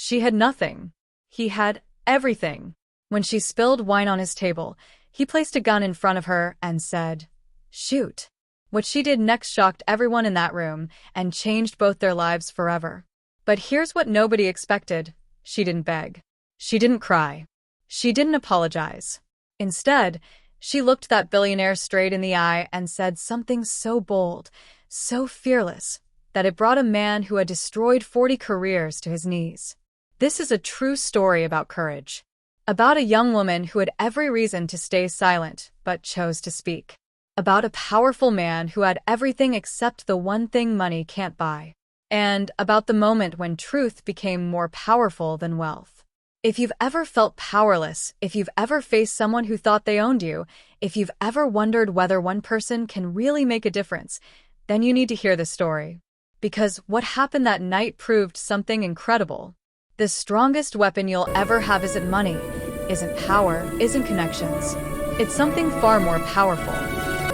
She had nothing. He had everything. When she spilled wine on his table, he placed a gun in front of her and said, "Shoot." What she did next shocked everyone in that room and changed both their lives forever. But here's what nobody expected. She didn't beg. She didn't cry. She didn't apologize. Instead, she looked that billionaire straight in the eye and said something so bold, so fearless, that it brought a man who had destroyed 40 careers to his knees. This is a true story about courage. About a young woman who had every reason to stay silent, but chose to speak. About a powerful man who had everything except the one thing money can't buy. And about the moment when truth became more powerful than wealth. If you've ever felt powerless, if you've ever faced someone who thought they owned you, if you've ever wondered whether one person can really make a difference, then you need to hear this story. Because what happened that night proved something incredible. The strongest weapon you'll ever have isn't money, isn't power, isn't connections. It's something far more powerful.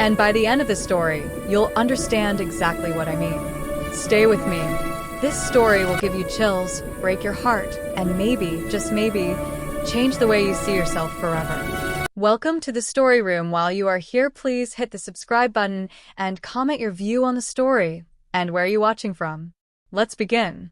And by the end of the story, you'll understand exactly what I mean. Stay with me. This story will give you chills, break your heart, and maybe, just maybe, change the way you see yourself forever. Welcome to the story room. While you are here, please hit the subscribe button and comment your view on the story and where you're watching from. Let's begin.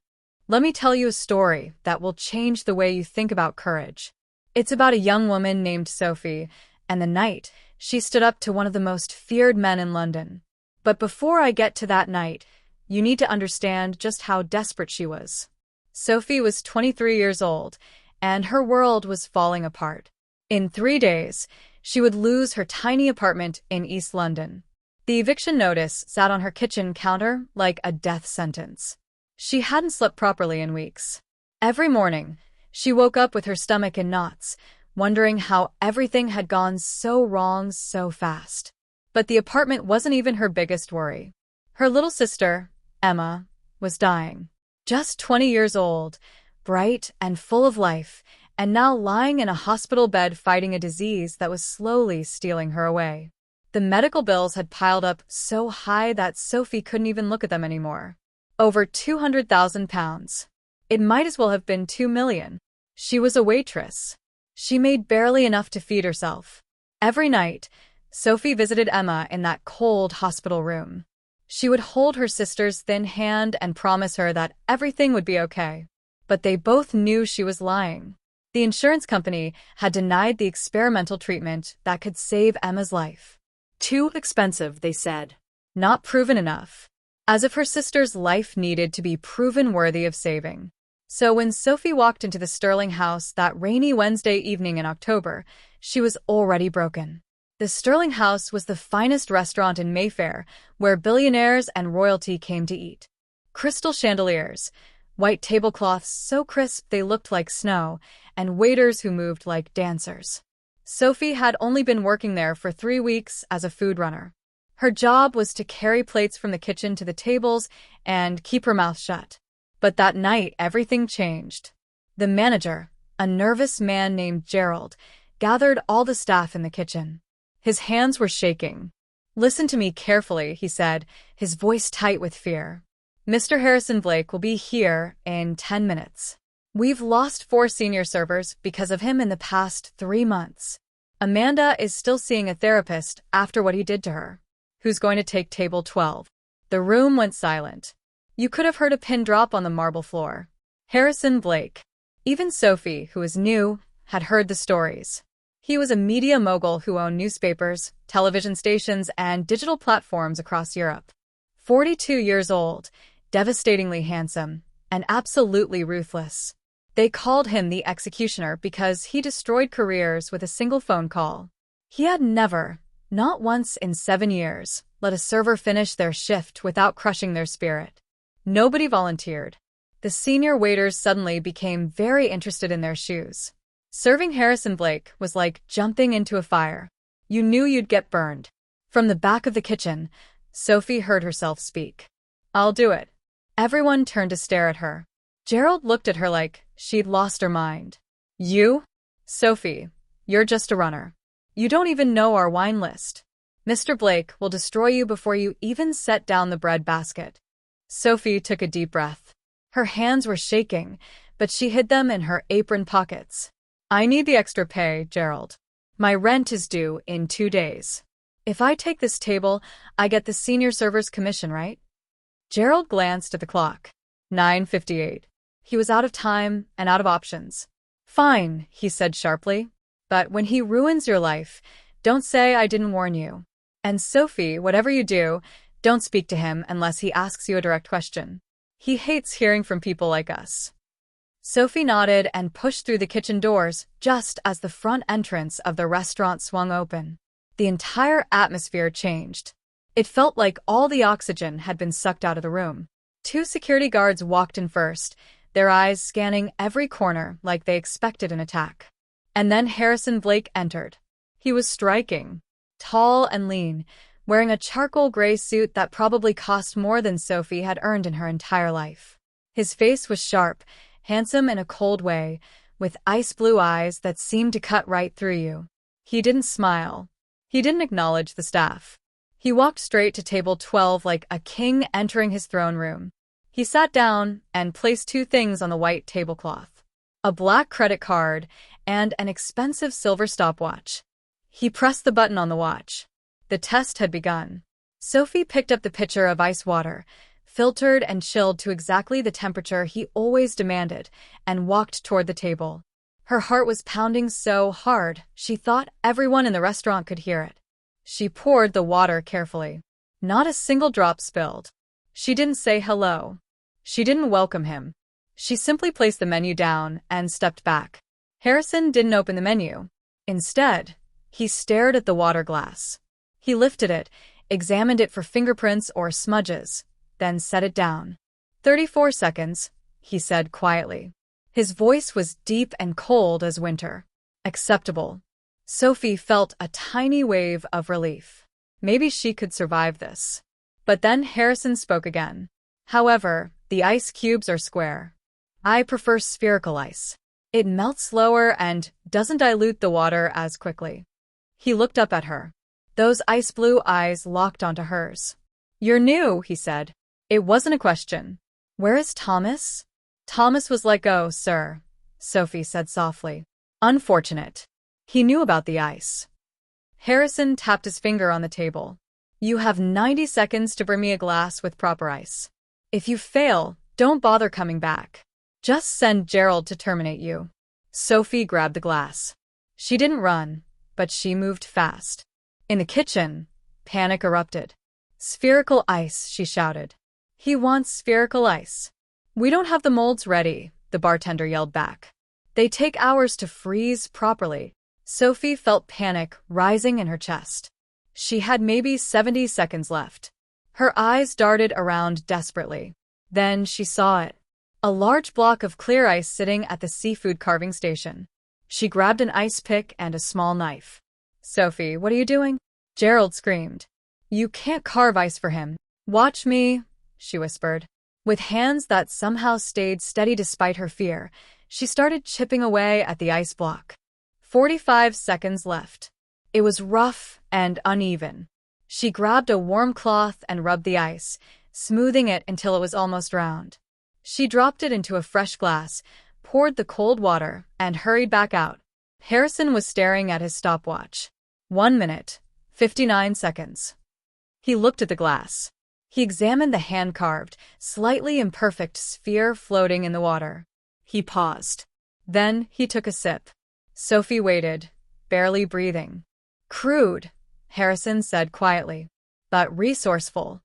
Let me tell you a story that will change the way you think about courage. It's about a young woman named Sophie, and the night she stood up to one of the most feared men in London. But before I get to that night, you need to understand just how desperate she was. Sophie was 23 years old, and her world was falling apart. In 3 days, she would lose her tiny apartment in East London. The eviction notice sat on her kitchen counter like a death sentence. She hadn't slept properly in weeks. Every morning, she woke up with her stomach in knots, wondering how everything had gone so wrong so fast. But the apartment wasn't even her biggest worry. Her little sister, Emma, was dying. Just 20 years old, bright and full of life, and now lying in a hospital bed fighting a disease that was slowly stealing her away. The medical bills had piled up so high that Sophie couldn't even look at them anymore. Over £200,000. It might as well have been 2 million. She was a waitress. She made barely enough to feed herself. Every night, Sophie visited Emma in that cold hospital room. She would hold her sister's thin hand and promise her that everything would be okay. But they both knew she was lying. The insurance company had denied the experimental treatment that could save Emma's life. Too expensive, they said. Not proven enough. As if her sister's life needed to be proven worthy of saving. So when Sophie walked into the Sterling house that rainy Wednesday evening in October, she was already broken. The Sterling house was the finest restaurant in Mayfair, where billionaires and royalty came to eat. Crystal chandeliers, white tablecloths so crisp they looked like snow, and waiters who moved like dancers. Sophie had only been working there for 3 weeks as a food runner. Her job was to carry plates from the kitchen to the tables and keep her mouth shut. But that night, everything changed. The manager, a nervous man named Gerald, gathered all the staff in the kitchen. His hands were shaking. "Listen to me carefully," he said, his voice tight with fear. "Mr. Harrison Blake will be here in 10 minutes. We've lost 4 senior servers because of him in the past 3 months. Amanda is still seeing a therapist after what he did to her. Who's going to take table 12? The room went silent. You could have heard a pin drop on the marble floor. Harrison Blake. Even Sophie, who was new, had heard the stories. He was a media mogul who owned newspapers, television stations, and digital platforms across Europe. 42 years old, devastatingly handsome, and absolutely ruthless. They called him the executioner because he destroyed careers with a single phone call. He had never, not once in 7 years, let a server finish their shift without crushing their spirit. Nobody volunteered. The senior waiters suddenly became very interested in their shoes. Serving Harrison Blake was like jumping into a fire. You knew you'd get burned. From the back of the kitchen, Sophie heard herself speak. "I'll do it." Everyone turned to stare at her. Gerald looked at her like she'd lost her mind. "You? Sophie, you're just a runner. You don't even know our wine list. Mr. Blake will destroy you before you even set down the bread basket." Sophie took a deep breath. Her hands were shaking, but she hid them in her apron pockets. I need the extra pay, Gerald. My rent is due in 2 days. If I take this table, I get the senior server's commission, right? Gerald glanced at the clock. 9:58. He was out of time and out of options. Fine, he said sharply. But when he ruins your life, don't say I didn't warn you. And Sophie, whatever you do, don't speak to him unless he asks you a direct question. He hates hearing from people like us. Sophie nodded and pushed through the kitchen doors just as the front entrance of the restaurant swung open. The entire atmosphere changed. It felt like all the oxygen had been sucked out of the room. 2 security guards walked in first, their eyes scanning every corner like they expected an attack. And then Harrison Blake entered. He was striking, tall and lean, wearing a charcoal gray suit that probably cost more than Sophie had earned in her entire life. His face was sharp, handsome in a cold way, with ice blue eyes that seemed to cut right through you. He didn't smile. He didn't acknowledge the staff. He walked straight to table 12 like a king entering his throne room. He sat down and placed 2 things on the white tablecloth: a black credit card and an expensive silver stopwatch. He pressed the button on the watch. The test had begun. Sophie picked up the pitcher of ice water, filtered and chilled to exactly the temperature he always demanded, and walked toward the table. Her heart was pounding so hard, she thought everyone in the restaurant could hear it. She poured the water carefully. Not a single drop spilled. She didn't say hello. She didn't welcome him. She simply placed the menu down and stepped back. Harrison didn't open the menu. Instead, he stared at the water glass. He lifted it, examined it for fingerprints or smudges, then set it down. 34 seconds, he said quietly. His voice was deep and cold as winter. Acceptable. Sophie felt a tiny wave of relief. Maybe she could survive this. But then Harrison spoke again. However, the ice cubes are square. I prefer spherical ice. It melts slower and doesn't dilute the water as quickly. He looked up at her. Those ice blue eyes locked onto hers. You're new, he said. It wasn't a question. Where is Thomas? Thomas was let go, sir, Sophie said softly. Unfortunate. He knew about the ice. Harrison tapped his finger on the table. You have 90 seconds to bring me a glass with proper ice. If you fail, don't bother coming back. Just send Gerald to terminate you. Sophie grabbed the glass. She didn't run, but she moved fast. In the kitchen, panic erupted. Spherical ice, she shouted. He wants spherical ice. We don't have the molds ready, the bartender yelled back. They take hours to freeze properly. Sophie felt panic rising in her chest. She had maybe 70 seconds left. Her eyes darted around desperately. Then she saw it. A large block of clear ice sitting at the seafood carving station. She grabbed an ice pick and a small knife. Sophie, what are you doing? Gerald screamed. You can't carve ice for him. Watch me, she whispered. With hands that somehow stayed steady despite her fear, she started chipping away at the ice block. 45 seconds left. It was rough and uneven. She grabbed a warm cloth and rubbed the ice, smoothing it until it was almost round. She dropped it into a fresh glass, poured the cold water, and hurried back out. Harrison was staring at his stopwatch. 1 minute, 59 seconds. He looked at the glass. He examined the hand-carved, slightly imperfect sphere floating in the water. He paused. Then he took a sip. Sophie waited, barely breathing. Crude, Harrison said quietly, but resourceful.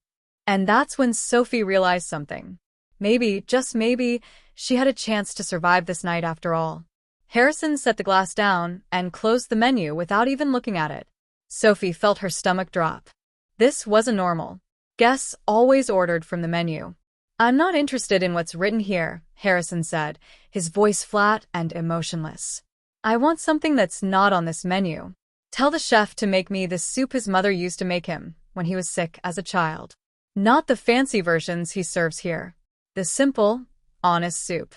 And that's when Sophie realized something. Maybe, just maybe, she had a chance to survive this night after all. Harrison set the glass down and closed the menu without even looking at it. Sophie felt her stomach drop. This wasn't normal. Guests always ordered from the menu. I'm not interested in what's written here, Harrison said, his voice flat and emotionless. I want something that's not on this menu. Tell the chef to make me the soup his mother used to make him when he was sick as a child. Not the fancy versions he serves here. The simple, honest soup.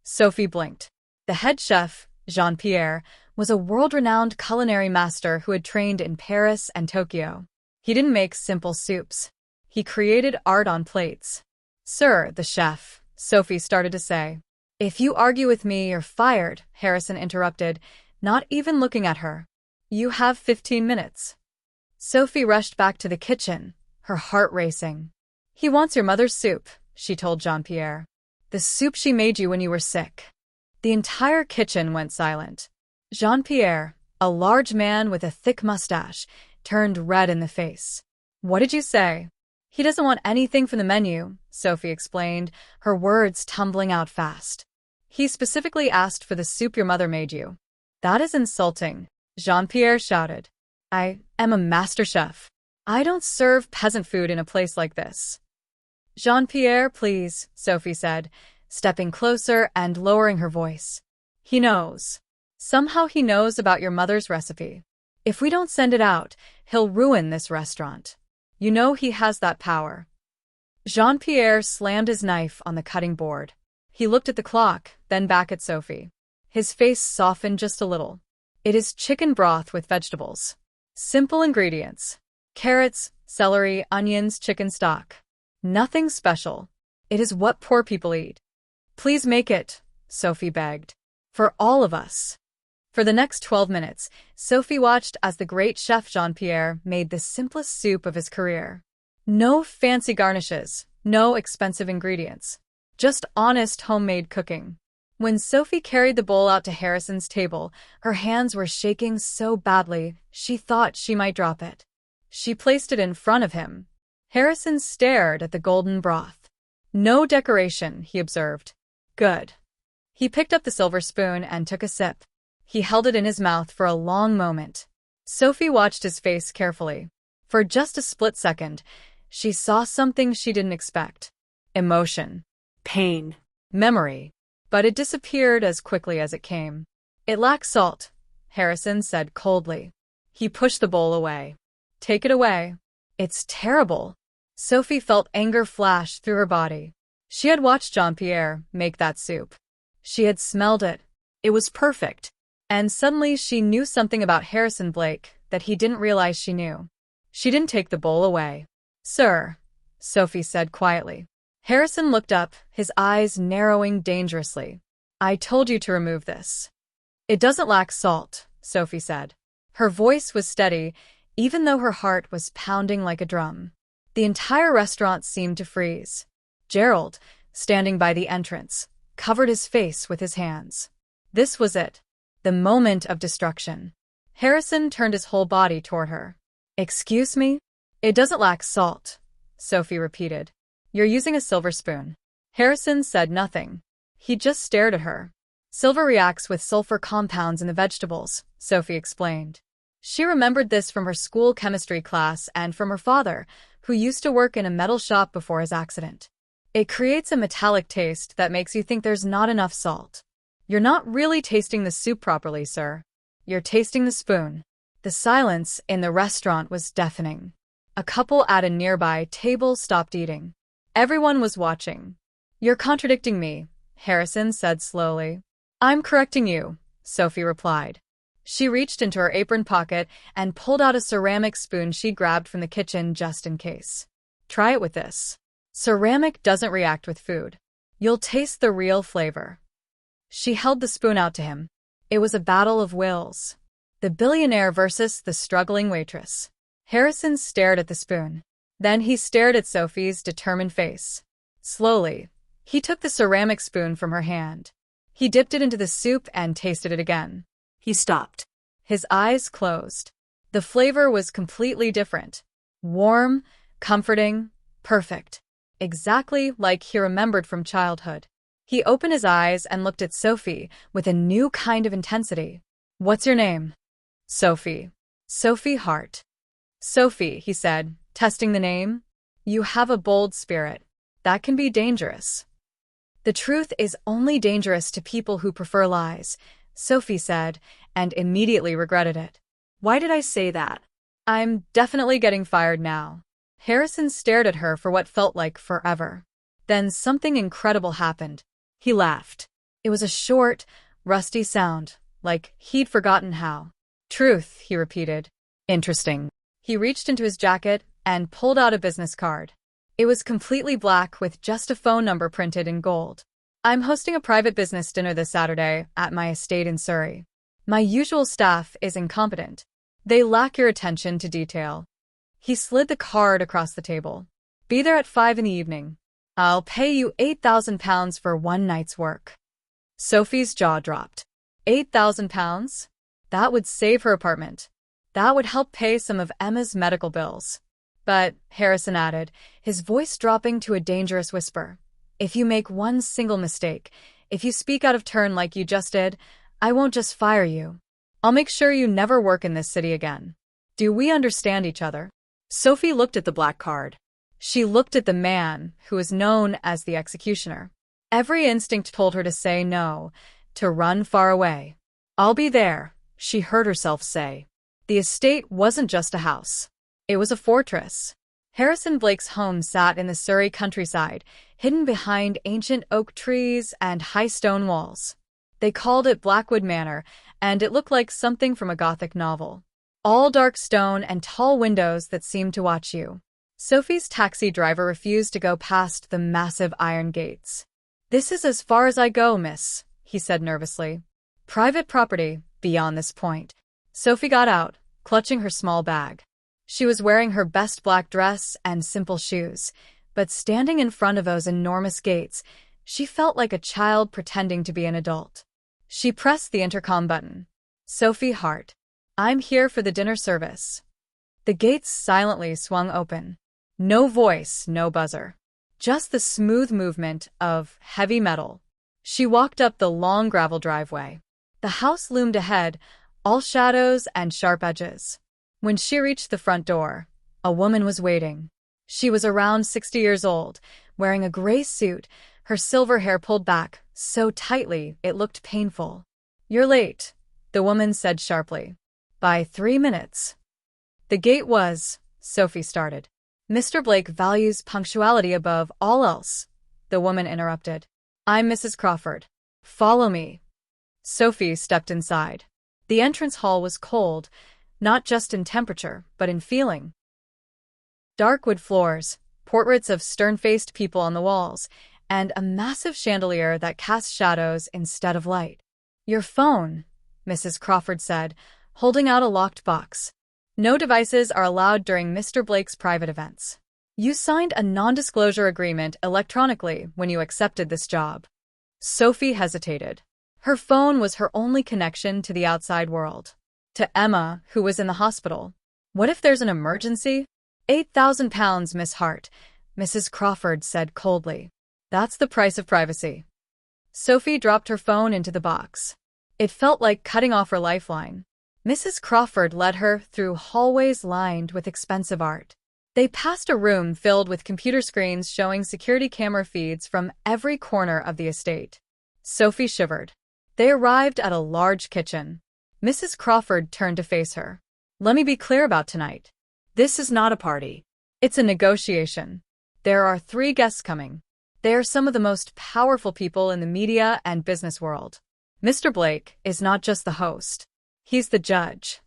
Sophie blinked. The head chef, Jean-Pierre, was a world-renowned culinary master who had trained in Paris and Tokyo. He didn't make simple soups. He created art on plates. Sir, the chef, Sophie started to say. If you argue with me, you're fired, Harrison interrupted, not even looking at her. You have 15 minutes. Sophie rushed back to the kitchen, her heart racing. He wants your mother's soup, she told Jean-Pierre. The soup she made you when you were sick. The entire kitchen went silent. Jean-Pierre, a large man with a thick mustache, turned red in the face. What did you say? He doesn't want anything from the menu, Sophie explained, her words tumbling out fast. He specifically asked for the soup your mother made you. That is insulting, Jean-Pierre shouted. I am a master chef. I don't serve peasant food in a place like this. Jean-Pierre, please, Sophie said, stepping closer and lowering her voice. He knows. Somehow he knows about your mother's recipe. If we don't send it out, he'll ruin this restaurant. You know he has that power. Jean-Pierre slammed his knife on the cutting board. He looked at the clock, then back at Sophie. His face softened just a little. It is chicken broth with vegetables. Simple ingredients. Carrots, celery, onions, chicken stock. Nothing special. It is what poor people eat. Please make it, Sophie begged. For all of us. For the next 12 minutes, Sophie watched as the great chef Jean-Pierre made the simplest soup of his career. No fancy garnishes, no expensive ingredients. Just honest homemade cooking. When Sophie carried the bowl out to Harrison's table, her hands were shaking so badly she thought she might drop it. She placed it in front of him. Harrison stared at the golden broth. No decoration, he observed. Good. He picked up the silver spoon and took a sip. He held it in his mouth for a long moment. Sophie watched his face carefully. For just a split second, she saw something she didn't expect. Emotion. Pain. Memory. But it disappeared as quickly as it came. It lacks salt, Harrison said coldly. He pushed the bowl away. Take it away. It's terrible. Sophie felt anger flash through her body. She had watched Jean-Pierre make that soup. She had smelled it. It was perfect. And suddenly she knew something about Harrison Blake that he didn't realize she knew. She didn't take the bowl away. Sir, Sophie said quietly. Harrison looked up, his eyes narrowing dangerously. I told you to remove this. It doesn't lack salt, Sophie said. Her voice was steady, even though her heart was pounding like a drum. The entire restaurant seemed to freeze. Gerald, standing by the entrance, covered his face with his hands. This was it. The moment of destruction. Harrison turned his whole body toward her. Excuse me? It doesn't lack salt, Sophie repeated. You're using a silver spoon. Harrison said nothing. He just stared at her. Silver reacts with sulfur compounds in the vegetables, Sophie explained. She remembered this from her school chemistry class and from her father, who used to work in a metal shop before his accident. It creates a metallic taste that makes you think there's not enough salt. You're not really tasting the soup properly, sir. You're tasting the spoon. The silence in the restaurant was deafening. A couple at a nearby table stopped eating. Everyone was watching. You're contradicting me, Harrison said slowly. I'm correcting you, Sophie replied. She reached into her apron pocket and pulled out a ceramic spoon she grabbed from the kitchen just in case. Try it with this. Ceramic doesn't react with food. You'll taste the real flavor. She held the spoon out to him. It was a battle of wills. The billionaire versus the struggling waitress. Harrison stared at the spoon. Then he stared at Sophie's determined face. Slowly, he took the ceramic spoon from her hand. He dipped it into the soup and tasted it again. He stopped. His eyes closed. The flavor was completely different. Warm, comforting, perfect. Exactly like he remembered from childhood. He opened his eyes and looked at Sophie with a new kind of intensity. What's your name? Sophie. Sophie Hart. Sophie, he said, testing the name. You have a bold spirit. That can be dangerous. The truth is only dangerous to people who prefer lies, Sophie said, and immediately regretted it. Why did I say that? I'm definitely getting fired now. Harrison stared at her for what felt like forever. Then something incredible happened. He laughed. It was a short, rusty sound, like he'd forgotten how. Truth, he repeated. Interesting. He reached into his jacket and pulled out a business card. It was completely black with just a phone number printed in gold. I'm hosting a private business dinner this Saturday at my estate in Surrey. My usual staff is incompetent. They lack your attention to detail. He slid the card across the table. Be there at 5 in the evening. I'll pay you £8,000 for one night's work. Sophie's jaw dropped. £8,000? That would save her apartment. That would help pay some of Emma's medical bills. But, Harrison added, his voice dropping to a dangerous whisper, if you make one single mistake, if you speak out of turn like you just did, I won't just fire you. I'll make sure you never work in this city again. Do we understand each other? Sophie looked at the black card. She looked at the man who was known as the executioner. Every instinct told her to say no, to run far away. I'll be there, she heard herself say. The estate wasn't just a house. It was a fortress. Harrison Blake's home sat in the Surrey countryside, hidden behind ancient oak trees and high stone walls. They called it Blackwood Manor, and it looked like something from a Gothic novel. All dark stone and tall windows that seemed to watch you. Sophie's taxi driver refused to go past the massive iron gates. This is as far as I go, miss, he said nervously. Private property, beyond this point. Sophie got out, clutching her small bag. She was wearing her best black dress and simple shoes, but standing in front of those enormous gates, she felt like a child pretending to be an adult. She pressed the intercom button. Sophie Hart. I'm here for the dinner service. The gates silently swung open. No voice, no buzzer. Just the smooth movement of heavy metal. She walked up the long gravel driveway. The house loomed ahead, all shadows and sharp edges. When she reached the front door, a woman was waiting. She was around 60 years old, wearing a gray suit, her silver hair pulled back so tightly it looked painful. You're late, the woman said sharply. By 3 minutes. The gate was, Sophie started. Mr. Blake values punctuality above all else, the woman interrupted. I'm Mrs. Crawford. Follow me. Sophie stepped inside. The entrance hall was cold, not just in temperature, but in feeling. Dark wood floors, portraits of stern-faced people on the walls, and a massive chandelier that cast shadows instead of light. Your phone, Mrs. Crawford said, holding out a locked box. No devices are allowed during Mr. Blake's private events. You signed a non-disclosure agreement electronically when you accepted this job. Sophie hesitated. Her phone was her only connection to the outside world. To Emma, who was in the hospital. What if there's an emergency? £8,000, Miss Hart, Mrs. Crawford said coldly. That's the price of privacy. Sophie dropped her phone into the box. It felt like cutting off her lifeline. Mrs. Crawford led her through hallways lined with expensive art. They passed a room filled with computer screens showing security camera feeds from every corner of the estate. Sophie shivered. They arrived at a large kitchen. Mrs. Crawford turned to face her. Let me be clear about tonight. This is not a party. It's a negotiation. There are 3 guests coming. They are some of the most powerful people in the media and business world. Mr. Blake is not just the host. He's the judge.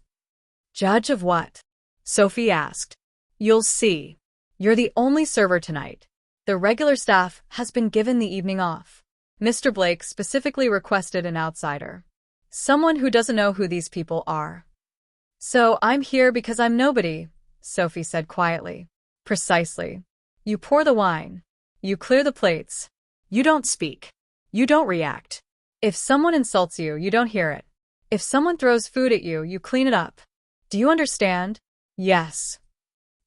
Judge of what? Sophie asked. You'll see. You're the only server tonight. The regular staff has been given the evening off. Mr. Blake specifically requested an outsider. Someone who doesn't know who these people are. So I'm here because I'm nobody, Sophie said quietly. Precisely. You pour the wine. You clear the plates. You don't speak. You don't react. If someone insults you, you don't hear it. If someone throws food at you, you clean it up. Do you understand? Yes.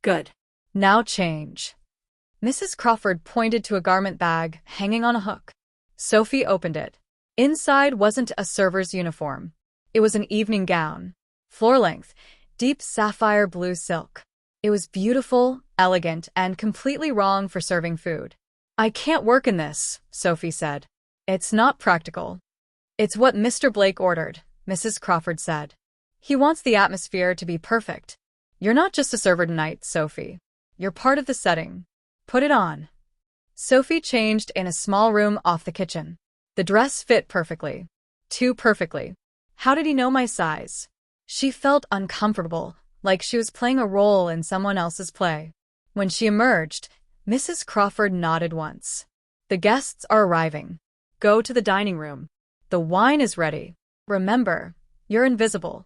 Good. Now change. Mrs. Crawford pointed to a garment bag hanging on a hook. Sophie opened it. Inside wasn't a server's uniform. It was an evening gown. Floor-length, deep sapphire blue silk. It was beautiful, elegant, and completely wrong for serving food. I can't work in this, Sophie said. It's not practical. It's what Mr. Blake ordered, Mrs. Crawford said. He wants the atmosphere to be perfect. You're not just a server tonight, Sophie. You're part of the setting. Put it on. Sophie changed in a small room off the kitchen. The dress fit perfectly. Too perfectly. How did he know my size? She felt uncomfortable, like she was playing a role in someone else's play. When she emerged, Mrs. Crawford nodded once. The guests are arriving. Go to the dining room. The wine is ready. Remember, you're invisible.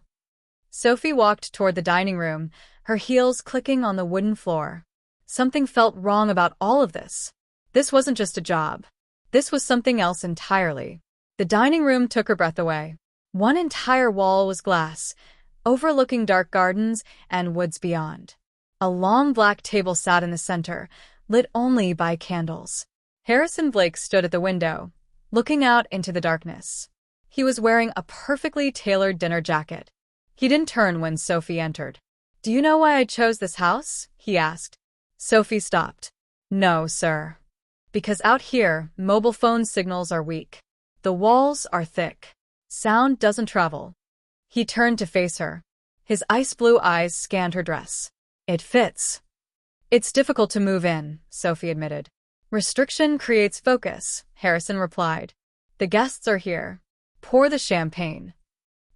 Sophie walked toward the dining room, her heels clicking on the wooden floor. Something felt wrong about all of this. This wasn't just a job. This was something else entirely. The dining room took her breath away. One entire wall was glass, overlooking dark gardens and woods beyond. A long black table sat in the center, lit only by candles. Harrison Blake stood at the window, looking out into the darkness. He was wearing a perfectly tailored dinner jacket. He didn't turn when Sophie entered. "Do you know why I chose this house?" he asked. Sophie stopped. "No, sir. Because out here, mobile phone signals are weak. The walls are thick. Sound doesn't travel." He turned to face her. His ice blue eyes scanned her dress. "It fits." "It's difficult to move in," Sophie admitted. "Restriction creates focus," Harrison replied. "The guests are here. Pour the champagne."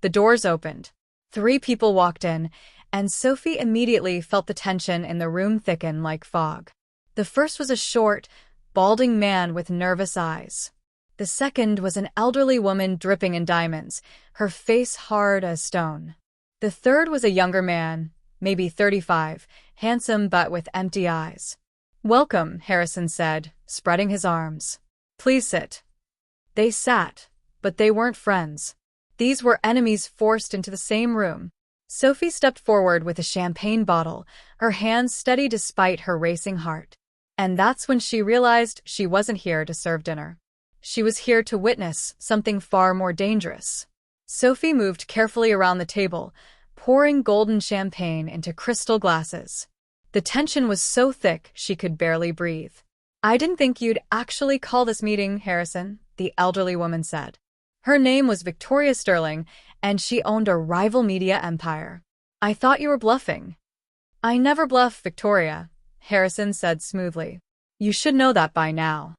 The doors opened. 3 people walked in, and Sophie immediately felt the tension in the room thicken like fog. The first was a short, balding man with nervous eyes. The second was an elderly woman dripping in diamonds, her face hard as stone. The third was a younger man, maybe 35, handsome but with empty eyes. "Welcome," Harrison said, spreading his arms. "Please sit." They sat, but they weren't friends. These were enemies forced into the same room. Sophie stepped forward with a champagne bottle, her hands steady despite her racing heart. And that's when she realized she wasn't here to serve dinner. She was here to witness something far more dangerous. Sophie moved carefully around the table, pouring golden champagne into crystal glasses. The tension was so thick she could barely breathe. "I didn't think you'd actually call this meeting, Harrison," the elderly woman said. Her name was Victoria Sterling, and she owned a rival media empire. "I thought you were bluffing." "I never bluff, Victoria," Harrison said smoothly. "You should know that by now."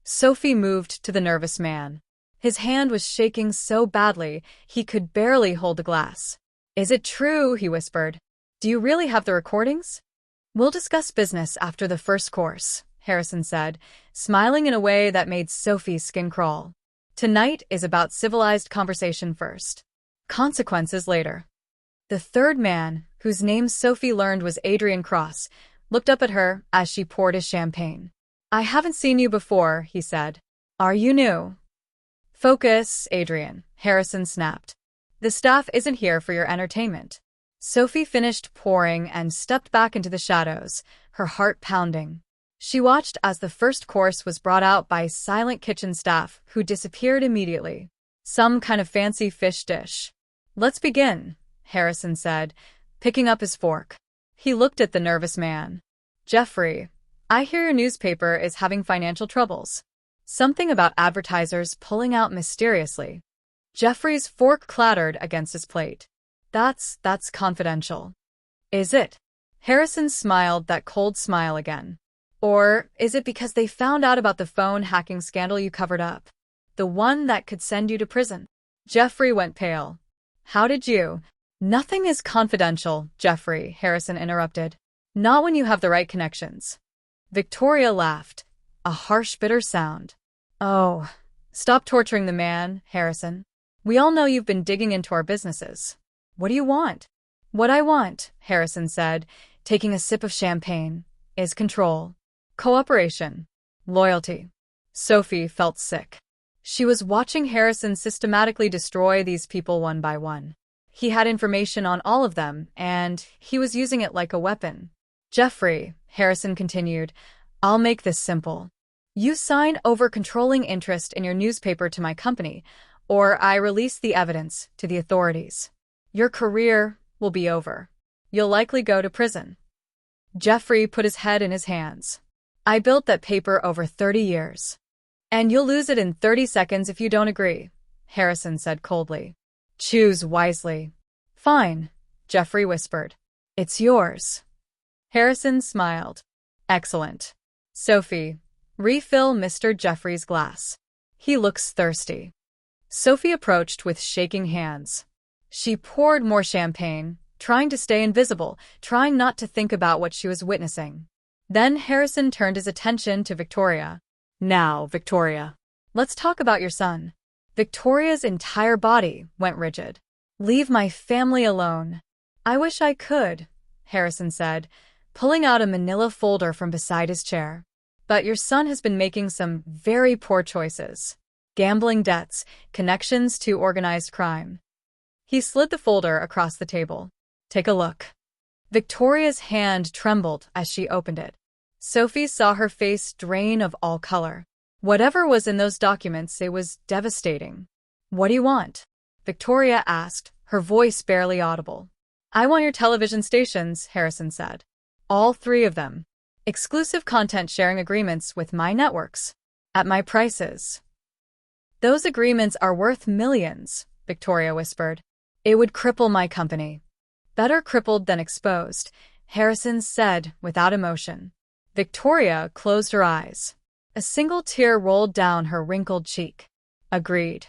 Sophie moved to the nervous man. His hand was shaking so badly he could barely hold the glass. "Is it true?" he whispered. "Do you really have the recordings?" "We'll discuss business after the first course," Harrison said, smiling in a way that made Sophie's skin crawl. "Tonight is about civilized conversation first. Consequences later." The third man, whose name Sophie learned was Adrian Cross, looked up at her as she poured his champagne. "I haven't seen you before," he said. "Are you new?" "Focus, Adrian," Harrison snapped. "The staff isn't here for your entertainment." Sophie finished pouring and stepped back into the shadows, her heart pounding. She watched as the first course was brought out by silent kitchen staff who disappeared immediately. Some kind of fancy fish dish. "Let's begin," Harrison said, picking up his fork. He looked at the nervous man. "Jeffrey, I hear your newspaper is having financial troubles. Something about advertisers pulling out mysteriously." Jeffrey's fork clattered against his plate. That's confidential." "Is it?" Harrison smiled that cold smile again. "Or is it because they found out about the phone hacking scandal you covered up? The one that could send you to prison?" Jeffrey went pale. "How did you—" "Nothing is confidential, Jeffrey," Harrison interrupted. "Not when you have the right connections." Victoria laughed, a harsh, bitter sound. "Oh, stop torturing the man, Harrison. We all know you've been digging into our businesses. What do you want?" "What I want," Harrison said, taking a sip of champagne, "is control. Cooperation. Loyalty." Sophie felt sick. She was watching Harrison systematically destroy these people one by one. He had information on all of them, and he was using it like a weapon. "Jeffrey," Harrison continued, "I'll make this simple. You sign over controlling interest in your newspaper to my company, or I release the evidence to the authorities. Your career will be over. You'll likely go to prison." Jeffrey put his head in his hands. "I built that paper over 30 years. And you'll lose it in 30 seconds if you don't agree," Harrison said coldly. "Choose wisely." "Fine," Jeffrey whispered. "It's yours." Harrison smiled. "Excellent. Sophie, refill Mr. Jeffrey's glass. He looks thirsty." Sophie approached with shaking hands. She poured more champagne, trying to stay invisible, trying not to think about what she was witnessing. Then Harrison turned his attention to Victoria. "Now, Victoria, Let's talk about your son. Victoria's entire body went rigid. Leave my family alone. I wish I could, Harrison said, pulling out a manila folder from beside his chair. But your son has been making some very poor choices. Gambling debts, connections to organized crime. He slid the folder across the table. Take a look. Victoria's hand trembled as she opened it. Sophie saw her face drain of all color. Whatever was in those documents, it was devastating. What do you want? Victoria asked, her voice barely audible. I want your television stations, Harrison said. All 3 of them. Exclusive content sharing agreements with my networks. At my prices. Those agreements are worth millions, Victoria whispered. It would cripple my company. Better crippled than exposed, Harrison said without emotion. Victoria closed her eyes. A single tear rolled down her wrinkled cheek. Agreed.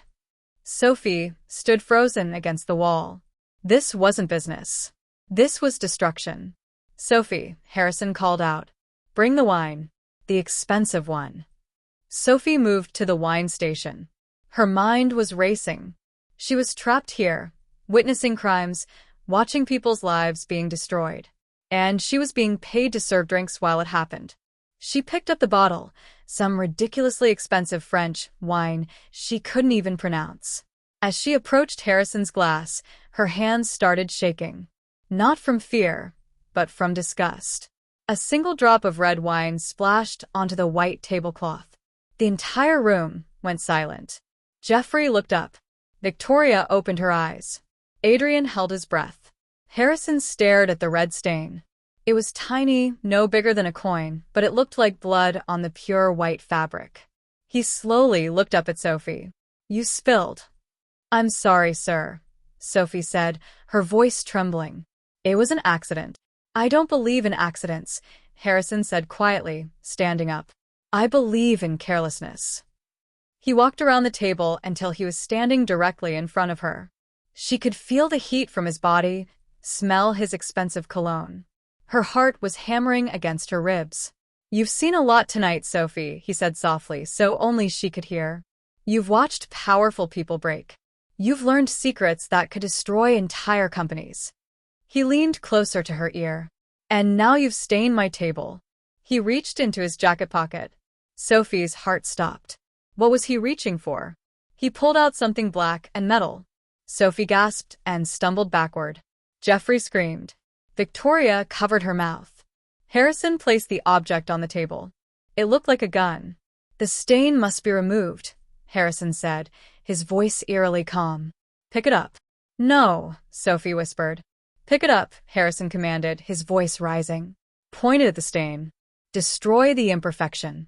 Sophie stood frozen against the wall. This wasn't business. This was destruction. Sophie, Harrison called out. Bring the wine. The expensive one. Sophie moved to the wine station. Her mind was racing. She was trapped here, witnessing crimes, watching people's lives being destroyed. And she was being paid to serve drinks while it happened. She picked up the bottle, some ridiculously expensive French wine she couldn't even pronounce. As she approached Harrison's glass, her hands started shaking. Not from fear, but from disgust. A single drop of red wine splashed onto the white tablecloth. The entire room went silent. Jeffrey looked up. Victoria opened her eyes. Adrian held his breath. Harrison stared at the red stain. It was tiny, no bigger than a coin, but it looked like blood on the pure white fabric. He slowly looked up at Sophie. You spilled. I'm sorry, sir, Sophie said, her voice trembling. It was an accident. I don't believe in accidents, Harrison said quietly, standing up. I believe in carelessness. He walked around the table until he was standing directly in front of her. She could feel the heat from his body, smell his expensive cologne. Her heart was hammering against her ribs. You've seen a lot tonight, Sophie, he said softly, so only she could hear. You've watched powerful people break. You've learned secrets that could destroy entire companies. He leaned closer to her ear. And now you've stained my table. He reached into his jacket pocket. Sophie's heart stopped. What was he reaching for? He pulled out something black and metal. Sophie gasped and stumbled backward. Jeffrey screamed. Victoria covered her mouth. Harrison placed the object on the table. It looked like a gun. The stain must be removed, Harrison said, his voice eerily calm. Pick it up. No, Sophie whispered. Pick it up, Harrison commanded, his voice rising. Pointed at the stain. Destroy the imperfection.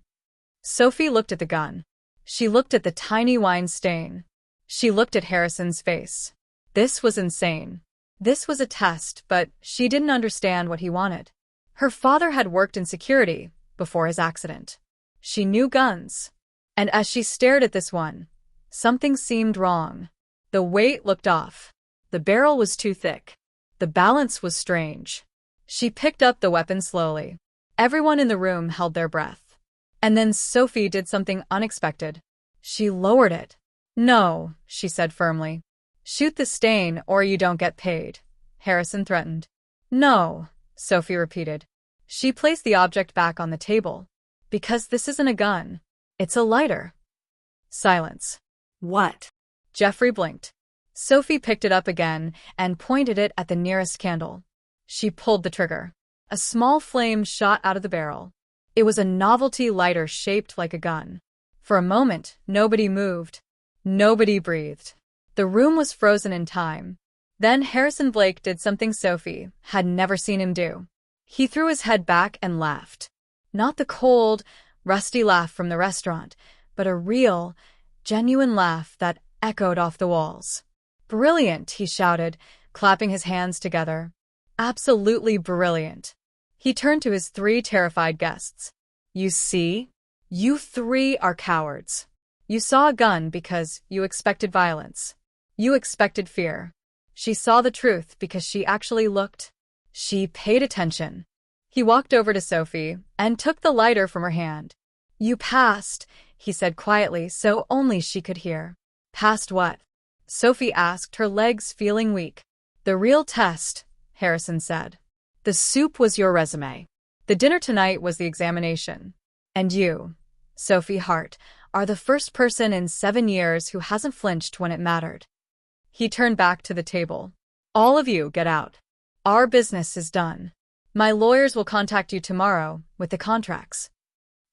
Sophie looked at the gun. She looked at the tiny wine stain. She looked at Harrison's face. This was insane. This was a test, but she didn't understand what he wanted. Her father had worked in security before his accident. She knew guns. And as she stared at this one, something seemed wrong. The weight looked off. The barrel was too thick. The balance was strange. She picked up the weapon slowly. Everyone in the room held their breath. And then Sophie did something unexpected. She lowered it. No, she said firmly. Shoot the stain or you don't get paid, Harrison threatened. No, Sophie repeated. She placed the object back on the table. Because this isn't a gun. It's a lighter. Silence. What? Jeffrey blinked. Sophie picked it up again and pointed it at the nearest candle. She pulled the trigger. A small flame shot out of the barrel. It was a novelty lighter shaped like a gun. For a moment, nobody moved. Nobody breathed. The room was frozen in time. Then Harrison Blake did something Sophie had never seen him do. He threw his head back and laughed. Not the cold, rusty laugh from the restaurant, but a real, genuine laugh that echoed off the walls. Brilliant, he shouted, clapping his hands together. Absolutely brilliant. He turned to his 3 terrified guests. You see? You 3 are cowards. You saw a gun because you expected violence. You expected fear. She saw the truth because she actually looked. She paid attention. He walked over to Sophie and took the lighter from her hand. You passed, he said quietly so only she could hear. Past what? Sophie asked, her legs feeling weak. The real test, Harrison said. The soup was your resume. The dinner tonight was the examination. And you, Sophie Hart, are the first person in 7 years who hasn't flinched when it mattered. He turned back to the table. All of you get out. Our business is done. My lawyers will contact you tomorrow with the contracts.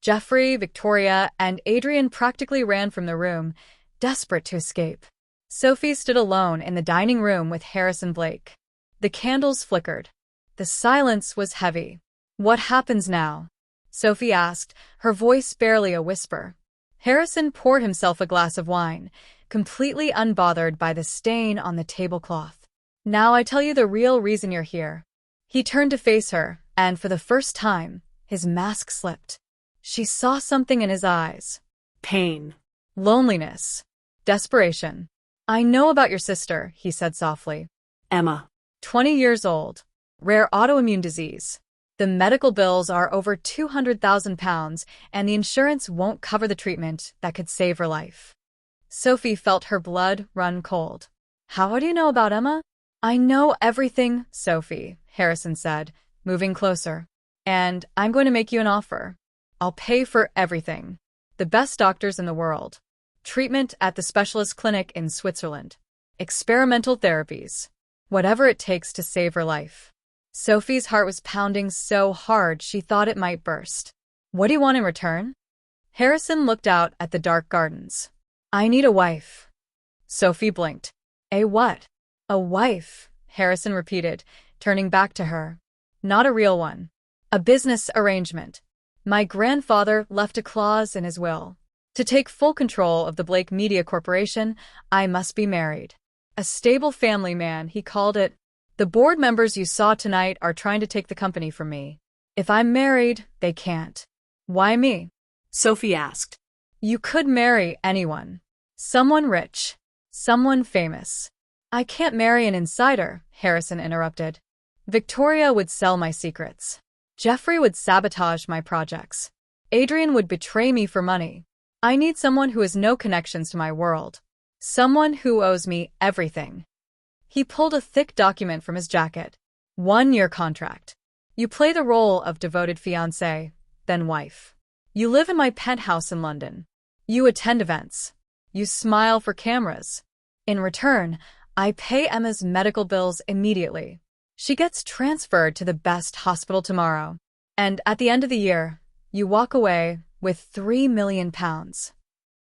Jeffrey, Victoria, and Adrian practically ran from the room, desperate to escape. Sophie stood alone in the dining room with Harrison Blake. The candles flickered. The silence was heavy. What happens now? Sophie asked, her voice barely a whisper. Harrison poured himself a glass of wine, completely unbothered by the stain on the tablecloth. Now I tell you the real reason you're here. He turned to face her, and for the first time, his mask slipped. She saw something in his eyes. Pain. Loneliness. Desperation. I know about your sister, he said softly. Emma. 20 years old. Rare autoimmune disease. The medical bills are over £200,000, and the insurance won't cover the treatment that could save her life. Sophie felt her blood run cold. How do you know about Emma? I know everything, Sophie, Harrison said, moving closer. And I'm going to make you an offer. I'll pay for everything. The best doctors in the world. Treatment at the specialist clinic in Switzerland. Experimental therapies. Whatever it takes to save her life. Sophie's heart was pounding so hard she thought it might burst. What do you want in return? Harrison looked out at the dark gardens. I need a wife. Sophie blinked. A what? A wife, Harrison repeated, turning back to her. Not a real one. A business arrangement. My grandfather left a clause in his will. To take full control of the Blake Media Corporation, I must be married. A stable family man, he called it. The board members you saw tonight are trying to take the company from me. If I'm married, they can't. Why me? Sophie asked. You could marry anyone. Someone rich. Someone famous. I can't marry an insider, Harrison interrupted. Victoria would sell my secrets. Jeffrey would sabotage my projects. Adrian would betray me for money. I need someone who has no connections to my world. Someone who owes me everything. He pulled a thick document from his jacket. 1-year contract. You play the role of devoted fiancé, then wife. You live in my penthouse in London. You attend events. You smile for cameras. In return, I pay Emma's medical bills immediately. She gets transferred to the best hospital tomorrow. And at the end of the year, you walk away with £3 million.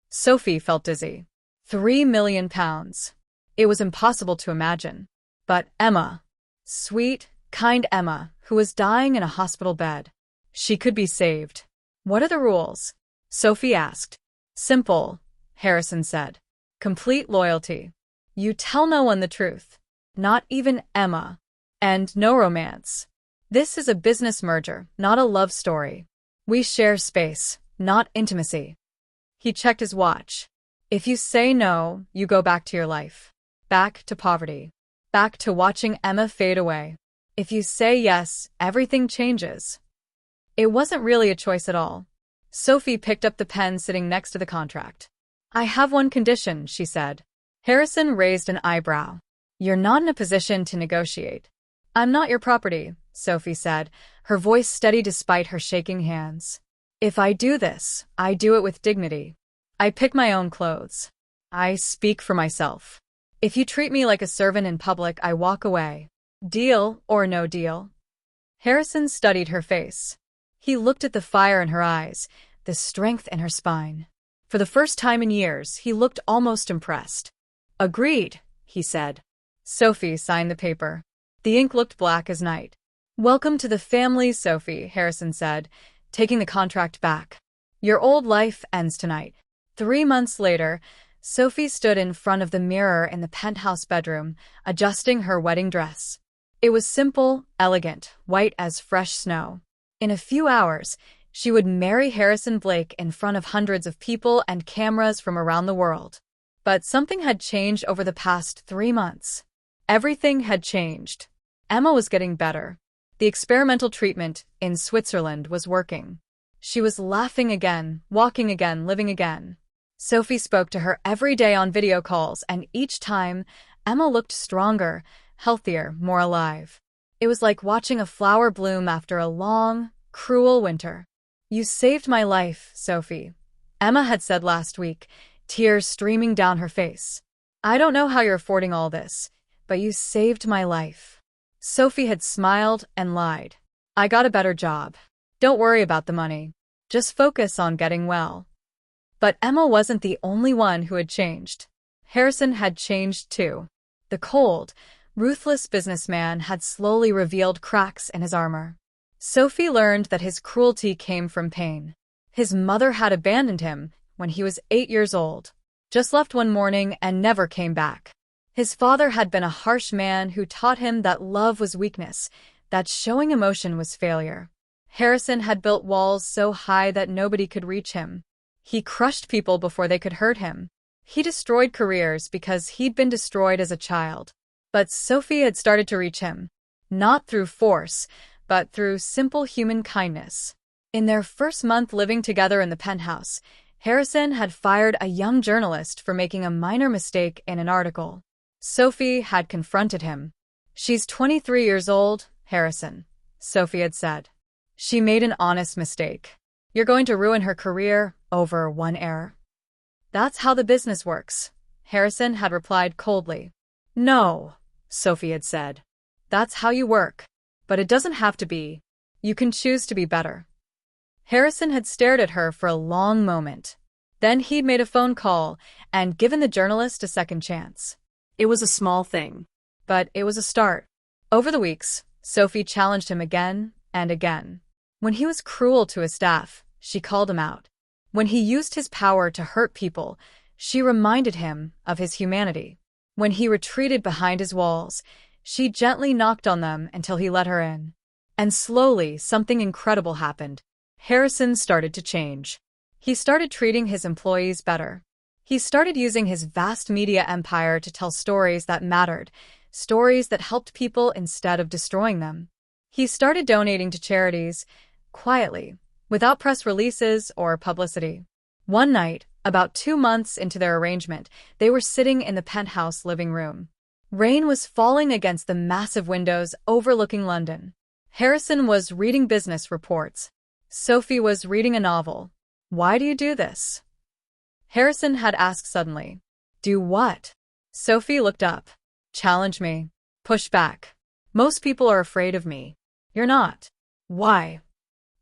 Sophie felt dizzy. £3 million. It was impossible to imagine. But Emma, sweet, kind Emma, who was dying in a hospital bed. She could be saved. What are the rules? Sophie asked. Simple, Harrison said. Complete loyalty. You tell no one the truth. Not even Emma. And no romance. This is a business merger, not a love story. We share space, not intimacy. He checked his watch. If you say no, you go back to your life. Back to poverty. Back to watching Emma fade away. If you say yes, everything changes. It wasn't really a choice at all. Sophie picked up the pen sitting next to the contract. I have one condition, she said. Harrison raised an eyebrow. You're not in a position to negotiate. I'm not your property, Sophie said, her voice steady despite her shaking hands. If I do this, I do it with dignity. I pick my own clothes. I speak for myself. If you treat me like a servant in public, I walk away. Deal or no deal? Harrison studied her face. He looked at the fire in her eyes, the strength in her spine. For the first time in years, he looked almost impressed. Agreed, he said. Sophie signed the paper. The ink looked black as night. Welcome to the family, Sophie, Harrison said, taking the contract back. Your old life ends tonight. 3 months later, Sophie stood in front of the mirror in the penthouse bedroom, adjusting her wedding dress. It was simple, elegant, white as fresh snow. In a few hours, she would marry Harrison Blake in front of hundreds of people and cameras from around the world. But something had changed over the past 3 months. Everything had changed. Emma was getting better. The experimental treatment in Switzerland was working. She was laughing again, walking again, living again. Sophie spoke to her every day on video calls, and each time, Emma looked stronger, healthier, more alive. It was like watching a flower bloom after a long, cruel winter. "You saved my life, Sophie," Emma had said last week, tears streaming down her face. "I don't know how you're affording all this, but you saved my life." Sophie had smiled and lied. "I got a better job. Don't worry about the money. Just focus on getting well." But Emma wasn't the only one who had changed. Harrison had changed too. The cold, ruthless businessman had slowly revealed cracks in his armor. Sophie learned that his cruelty came from pain. His mother had abandoned him when he was 8 years old, just left one morning and never came back. His father had been a harsh man who taught him that love was weakness, that showing emotion was failure. Harrison had built walls so high that nobody could reach him. He crushed people before they could hurt him. He destroyed careers because he'd been destroyed as a child. But Sophie had started to reach him. Not through force, but through simple human kindness. In their first month living together in the penthouse, Harrison had fired a young journalist for making a minor mistake in an article. Sophie had confronted him. "She's 23 years old, Harrison," Sophie had said. "She made an honest mistake. You're going to ruin her career over one error." "That's how the business works," Harrison had replied coldly. "No," Sophie had said. "That's how you work. But it doesn't have to be. You can choose to be better." Harrison had stared at her for a long moment. Then he'd made a phone call and given the journalist a second chance. It was a small thing, but it was a start. Over the weeks, Sophie challenged him again and again. When he was cruel to his staff, she called him out. When he used his power to hurt people, she reminded him of his humanity. When he retreated behind his walls, she gently knocked on them until he let her in. And slowly, something incredible happened. Harrison started to change. He started treating his employees better. He started using his vast media empire to tell stories that mattered, stories that helped people instead of destroying them. He started donating to charities, quietly, without press releases or publicity. One night, about 2 months into their arrangement, they were sitting in the penthouse living room. Rain was falling against the massive windows overlooking London. Harrison was reading business reports. Sophie was reading a novel. "Why do you do this?" Harrison had asked suddenly. "Do what?" Sophie looked up. "Challenge me. Push back. Most people are afraid of me. You're not." "Why?"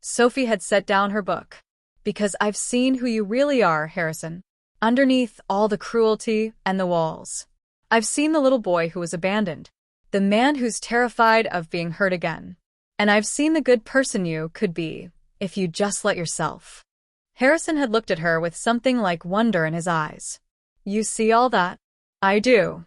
Sophie had set down her book. "Because I've seen who you really are, Harrison. Underneath all the cruelty and the walls. I've seen the little boy who was abandoned. The man who's terrified of being hurt again. And I've seen the good person you could be if you just let yourself." Harrison had looked at her with something like wonder in his eyes. "You see all that?" "I do."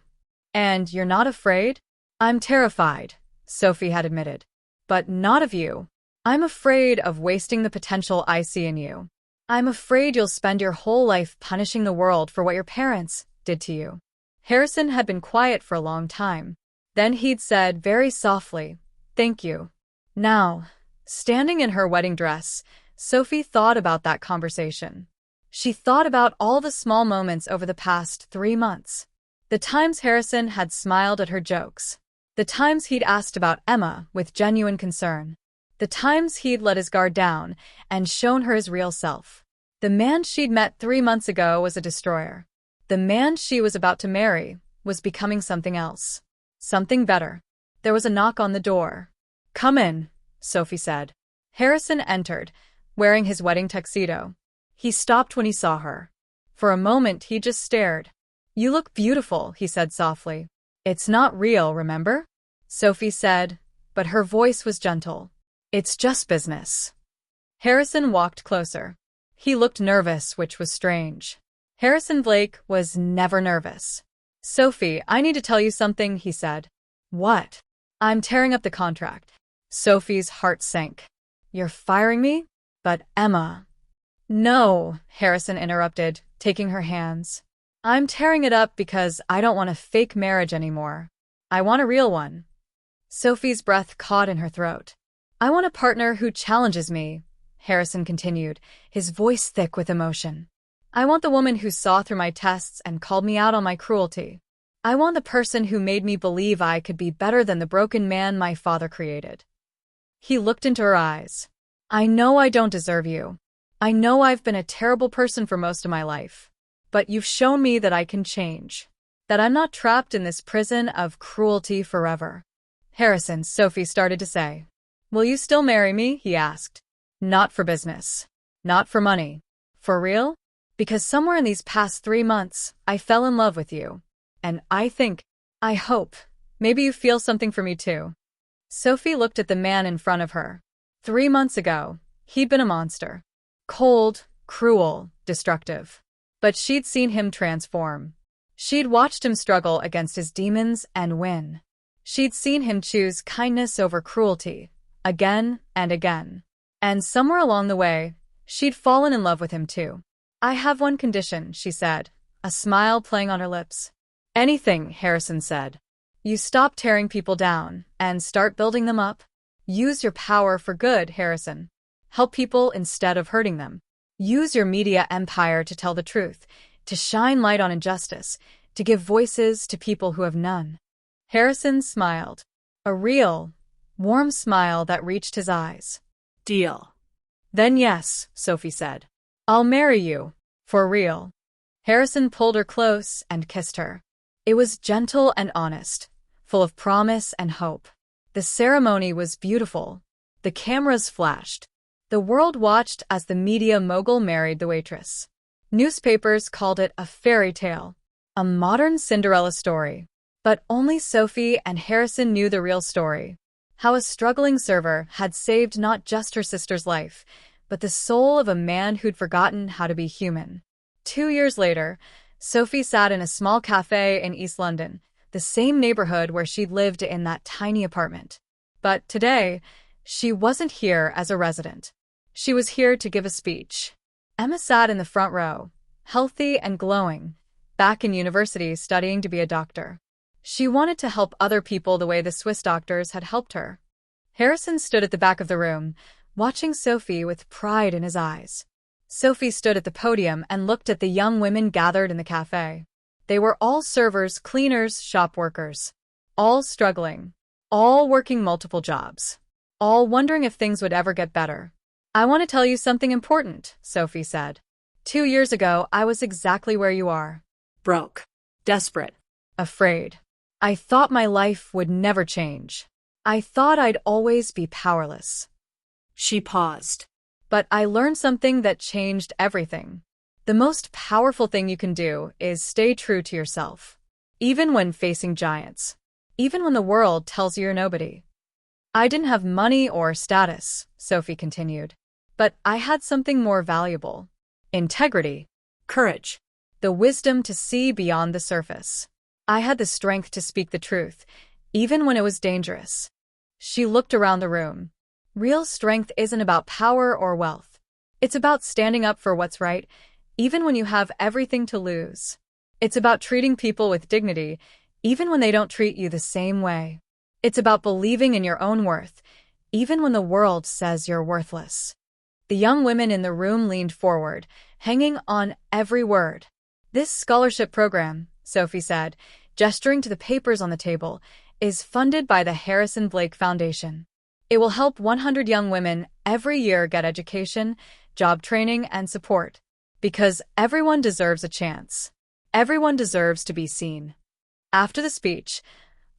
"And you're not afraid?" "I'm terrified," Sophie had admitted. "But not of you. I'm afraid of wasting the potential I see in you. I'm afraid you'll spend your whole life punishing the world for what your parents did to you." Harrison had been quiet for a long time. Then he'd said very softly, "Thank you." Now, standing in her wedding dress, Sophie thought about that conversation. She thought about all the small moments over the past 3 months. The times Harrison had smiled at her jokes. The times he'd asked about Emma with genuine concern. The times he'd let his guard down and shown her his real self. The man she'd met 3 months ago was a destroyer. The man she was about to marry was becoming something else. Something better. There was a knock on the door. "Come in," Sophie said. Harrison entered, wearing his wedding tuxedo. He stopped when he saw her. For a moment, he just stared. "You look beautiful," he said softly. "It's not real, remember?" Sophie said, but her voice was gentle. "It's just business." Harrison walked closer. He looked nervous, which was strange. Harrison Blake was never nervous. "Sophie, I need to tell you something," he said. "What?" "I'm tearing up the contract." Sophie's heart sank. "You're firing me?" "But Emma—" "No," Harrison interrupted, taking her hands. "I'm tearing it up because I don't want a fake marriage anymore. I want a real one." Sophie's breath caught in her throat. "I want a partner who challenges me," Harrison continued, his voice thick with emotion. I want the woman who saw through my tests and called me out on my cruelty. I want the person who made me believe I could be better than the broken man my father created. He looked into her eyes. I know I don't deserve you. I know I've been a terrible person for most of my life. But you've shown me that I can change. That I'm not trapped in this prison of cruelty forever. Harrison, Sophie started to say. Will you still marry me? He asked. Not for business. Not for money. For real? Because somewhere in these past 3 months, I fell in love with you. And I hope, maybe you feel something for me too. Sophie looked at the man in front of her. 3 months ago, he'd been a monster. Cold, cruel, destructive. But she'd seen him transform. She'd watched him struggle against his demons and win. She'd seen him choose kindness over cruelty, again and again. And somewhere along the way, she'd fallen in love with him too. I have one condition, she said, a smile playing on her lips. Anything, Harrison said. You stop tearing people down and start building them up. Use your power for good, Harrison. Help people instead of hurting them. Use your media empire to tell the truth, to shine light on injustice, to give voices to people who have none. Harrison smiled. A real, warm smile that reached his eyes. Deal. Then yes, Sophie said. I'll marry you. For real. Harrison pulled her close and kissed her. It was gentle and honest, full of promise and hope. The ceremony was beautiful. The cameras flashed. The world watched as the media mogul married the waitress. Newspapers called it a fairy tale, a modern Cinderella story. But only Sophie and Harrison knew the real story. How a struggling server had saved not just her sister's life, but the soul of a man who'd forgotten how to be human. 2 years later, Sophie sat in a small cafe in East London, the same neighborhood where she'd lived in that tiny apartment. But today, she wasn't here as a resident. She was here to give a speech. Emma sat in the front row, healthy and glowing, back in university studying to be a doctor. She wanted to help other people the way the Swiss doctors had helped her. Harrison stood at the back of the room, watching Sophie with pride in his eyes. Sophie stood at the podium and looked at the young women gathered in the cafe. They were all servers, cleaners, shop workers. All struggling. All working multiple jobs. All wondering if things would ever get better. I want to tell you something important, Sophie said. 2 years ago, I was exactly where you are. Broke. Desperate. Afraid. I thought my life would never change. I thought I'd always be powerless. She paused. But I learned something that changed everything. The most powerful thing you can do is stay true to yourself. Even when facing giants. Even when the world tells you you're nobody. I didn't have money or status, Sophie continued. But I had something more valuable. Integrity. Courage. The wisdom to see beyond the surface. I had the strength to speak the truth, even when it was dangerous. She looked around the room. Real strength isn't about power or wealth. It's about standing up for what's right, even when you have everything to lose. It's about treating people with dignity, even when they don't treat you the same way. It's about believing in your own worth, even when the world says you're worthless. The young women in the room leaned forward, hanging on every word. This scholarship program, Sophie said, gesturing to the papers on the table, is funded by the Harrison Blake Foundation. It will help 100 young women every year get education, job training, and support. Because everyone deserves a chance. Everyone deserves to be seen. After the speech,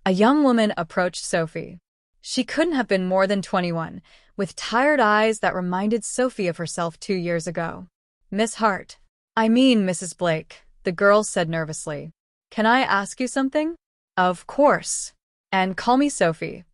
a young woman approached Sophie. She couldn't have been more than 21, with tired eyes that reminded Sophie of herself 2 years ago. Miss Hart. I mean, Mrs. Blake, the girl said nervously. Can I ask you something? Of course. And call me Sophie.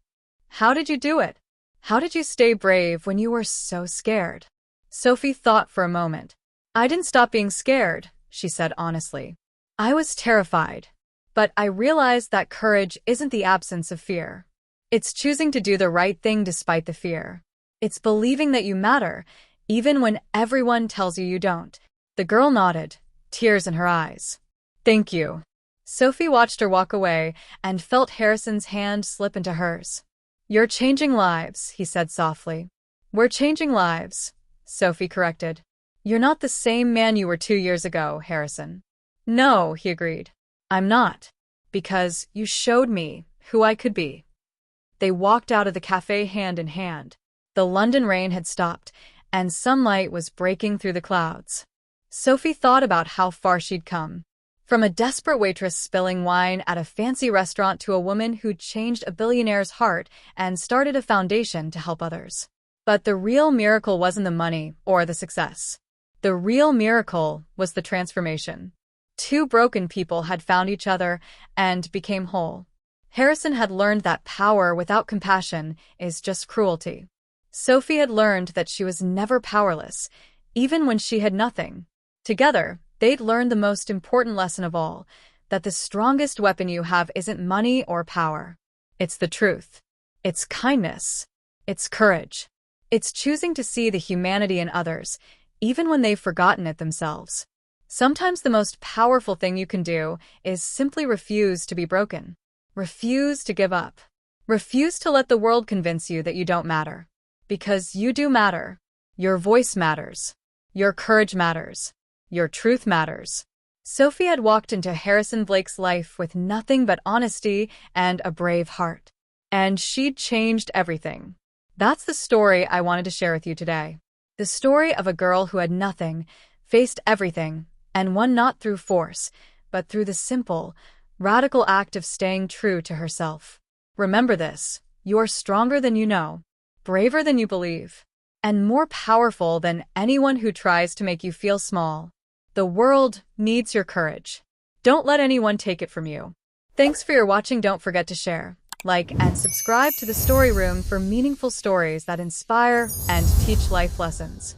How did you do it? How did you stay brave when you were so scared? Sophie thought for a moment. I didn't stop being scared, she said honestly. I was terrified. But I realized that courage isn't the absence of fear. It's choosing to do the right thing despite the fear. It's believing that you matter, even when everyone tells you you don't. The girl nodded, tears in her eyes. Thank you. Sophie watched her walk away and felt Harrison's hand slip into hers. You're changing lives, he said softly. We're changing lives. Sophie corrected. You're not the same man you were 2 years ago, Harrison. No, he agreed. I'm not. Because you showed me who I could be. They walked out of the cafe hand in hand. The London rain had stopped, and sunlight was breaking through the clouds. Sophie thought about how far she'd come. From a desperate waitress spilling wine at a fancy restaurant to a woman who'd changed a billionaire's heart and started a foundation to help others. But the real miracle wasn't the money or the success. The real miracle was the transformation. Two broken people had found each other and became whole. Harrison had learned that power without compassion is just cruelty. Sophie had learned that she was never powerless, even when she had nothing. Together, they'd learned the most important lesson of all, that the strongest weapon you have isn't money or power. It's the truth. It's kindness. It's courage. It's choosing to see the humanity in others, even when they've forgotten it themselves. Sometimes the most powerful thing you can do is simply refuse to be broken. Refuse to give up. Refuse to let the world convince you that you don't matter. Because you do matter. Your voice matters. Your courage matters. Your truth matters. Sophie had walked into Harrison Blake's life with nothing but honesty and a brave heart. And she'd changed everything. That's the story I wanted to share with you today. The story of a girl who had nothing, faced everything, and won not through force, but through the simple, radical act of staying true to herself. Remember this: you are stronger than you know, braver than you believe, and more powerful than anyone who tries to make you feel small. The world needs your courage. Don't let anyone take it from you. Thanks for your watching. Don't forget to share, like, and subscribe to the Story Room for meaningful stories that inspire and teach life lessons.